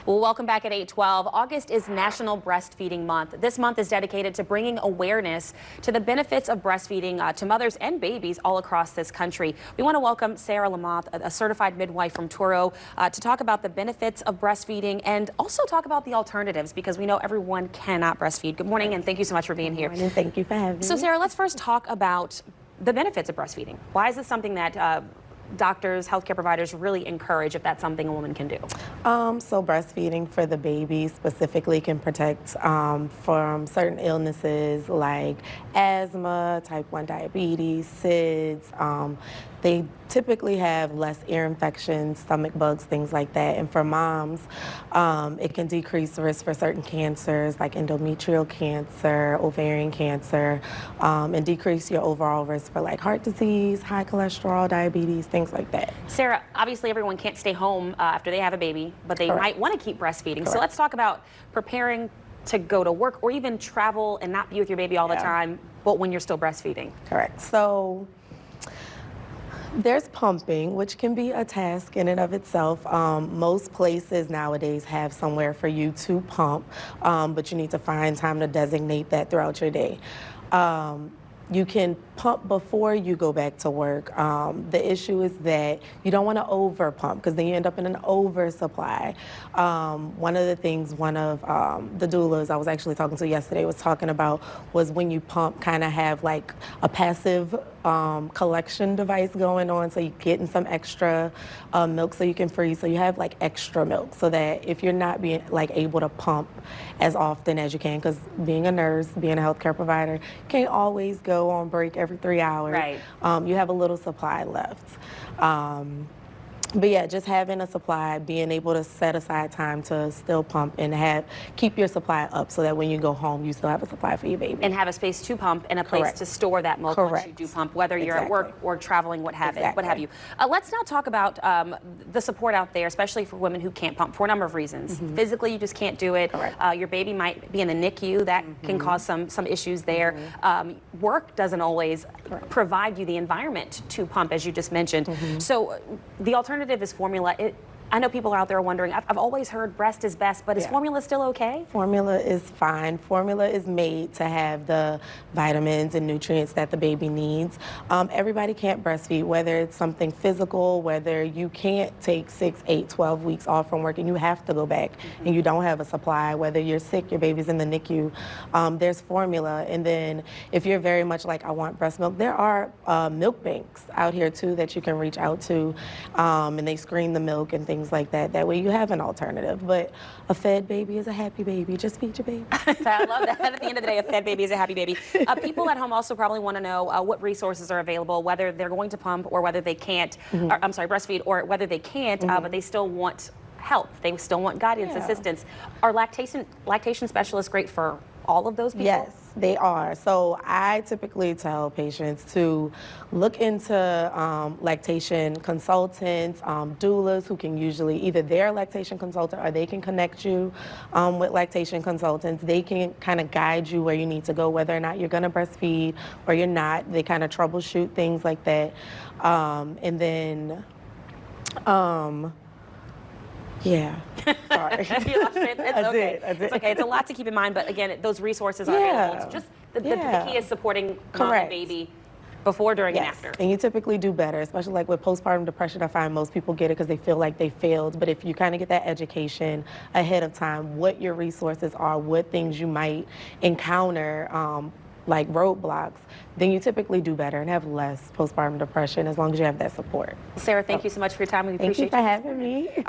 Well, welcome back at 8:12. August is National Breastfeeding Month. This month is dedicated to bringing awareness to the benefits of breastfeeding to mothers and babies all across this country. We want to welcome Sarah LaMothe, a certified midwife from Truro, to talk about the benefits of breastfeeding and also talk about the alternatives, because we know everyone cannot breastfeed. Good morning, and thank you so much for being here. Good morning. Thank you for having me. So, Sarah, let's first talk about the benefits of breastfeeding. Why is this something that doctors, healthcare providers really encourage if that's something a woman can do? So breastfeeding for the baby specifically can protect from certain illnesses like asthma, type 1 diabetes, SIDS. They typically have less ear infections, stomach bugs, things like that. And for moms, it can decrease the risk for certain cancers like endometrial cancer, ovarian cancer, and decrease your overall risk for like heart disease, high cholesterol, diabetes, things like that. Sarah, obviously everyone can't stay home after they have a baby, but they Correct. might want to keep breastfeeding. Correct. So let's talk about preparing to go to work or even travel and not be with your baby all the time, but when you're still breastfeeding. Correct. So there's pumping, which can be a task in and of itself. Most places nowadays have somewhere for you to pump, but you need to find time to designate that throughout your day. You can pump before you go back to work. The issue is that you don't want to over pump, because then you end up in an oversupply. One of the things one of the doulas I was actually talking to yesterday was talking about was when you pump, kind of have like a passive collection device going on, so you're getting some extra milk so you can freeze, so you have like extra milk, so that if you're not being like able to pump as often as you can, because being a nurse, being a healthcare provider, you can't always go on break every 3 hours. Right. You have a little supply left. But yeah, just having a supply, being able to set aside time to still pump and keep your supply up, so that when you go home, you still have a supply for your baby. And have a space to pump and a place Correct. to store that milk once you do pump, whether you're at work or traveling, what have you. Let's now talk about the support out there, especially for women who can't pump for a number of reasons. Physically, you just can't do it. Your baby might be in the NICU. That can cause some issues there. Work doesn't always provide you the environment to pump, as you just mentioned. So the alternative is formula. I know people out there wondering, I've always heard breast is best, but is formula still okay? Formula is fine. Formula is made to have the vitamins and nutrients that the baby needs. Everybody can't breastfeed, whether it's something physical, whether you can't take 6, 8, 12 weeks off from work and you have to go back and you don't have a supply, whether you're sick, your baby's in the NICU, there's formula. And then if you're very much like, I want breast milk, there are milk banks out here too that you can reach out to, and they screen the milk and things like that. That way you have an alternative. But a fed baby is a happy baby. Just feed your baby. I love that. At the end of the day, a fed baby is a happy baby. People at home also probably want to know what resources are available, whether they're going to pump or whether they can't, or, I'm sorry, breastfeed, or whether they can't, but they still want help. They still want guidance, assistance. Are lactation specialists great for all of those people? Yes, they are. So I typically tell patients to look into lactation consultants, doulas who can usually, either they're a lactation consultant or they can connect you with lactation consultants. They can kind of guide you where you need to go, whether or not you're going to breastfeed or you're not. They kind of troubleshoot things like that. And then, yeah, sorry. You lost it. It's okay. I did. It's okay. It's a lot to keep in mind, but again, those resources are available. It's just the key is supporting mom and baby before, during, and after. And you typically do better, especially like with postpartum depression. I find most people get it because they feel like they failed. But if you kind of get that education ahead of time, what your resources are, what things you might encounter, like roadblocks, then you typically do better and have less postpartum depression as long as you have that support. Sarah, thank you so much for your time. We appreciate you for having me.